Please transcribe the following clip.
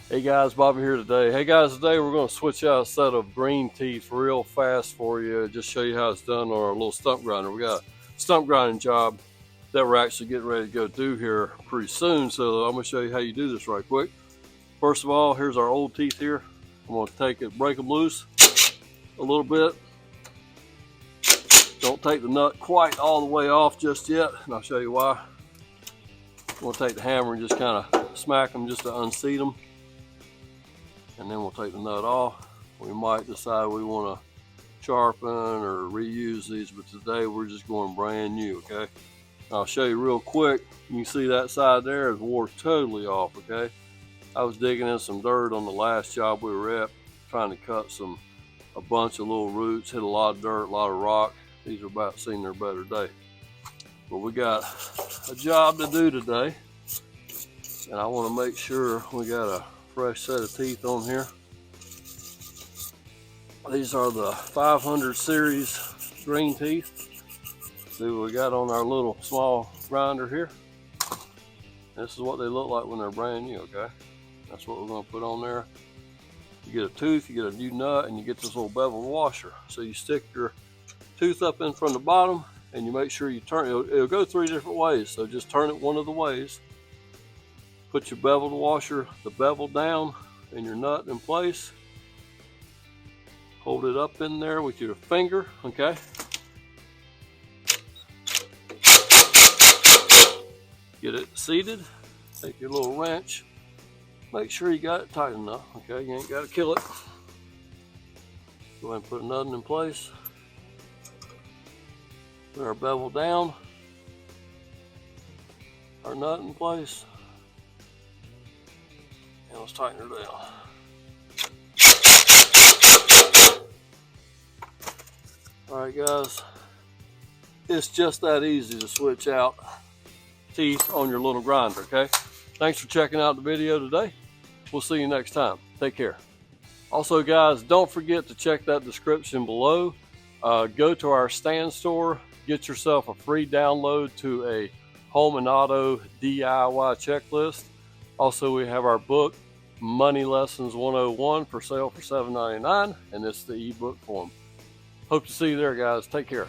Hey guys, Bobby here today. Hey guys, today we're going to switch out a set of green teeth real fast for you. Just show you how it's done on our little stump grinder. We got a stump grinding job that we're actually getting ready to go do here pretty soon. So I'm going to show you how you do this right quick. First of all, here's our old teeth here. I'm going to take it, break them loose a little bit. Don't take the nut quite all the way off just yet, and I'll show you why. I'm going to take the hammer and just kind of smack them just to unseat them. And then we'll take the nut off. We might decide we want to sharpen or reuse these, but today we're just going brand new, okay? I'll show you real quick. You can see that side there is wore totally off, okay? I was digging in some dirt on the last job we were at, trying to cut a bunch of little roots, hit a lot of dirt, a lot of rock. These are about seeing their better day. But we got a job to do today, and I want to make sure we got a fresh set of teeth on here. These are the 500 series green teeth. See what we got on our little small grinder here. This is what they look like when they're brand new, okay? That's what we're going to put on there. You get a tooth, you get a new nut, and you get this little beveled washer. So you stick your tooth up in from the bottom, and you make sure you turn it. It'll go 3 different ways, so just turn it one of the ways. Put your beveled washer, the bevel down, and your nut in place. Hold it up in there with your finger, okay? Get it seated. Take your little wrench. Make sure you got it tight enough, okay? You ain't got to kill it. Go ahead and put a nut in place. Put our bevel down. Our nut in place. And let's tighten her down. Alright guys, it's just that easy to switch out teeth on your little grinder, okay? Thanks for checking out the video today. We'll see you next time. Take care. Also guys, don't forget to check that description below. Go to our stand store, get yourself a free download to a home and auto DIY checklist. Also, we have our book, Money Lessons 101, for sale for $7.99, and it's the ebook form. Hope to see you there, guys. Take care.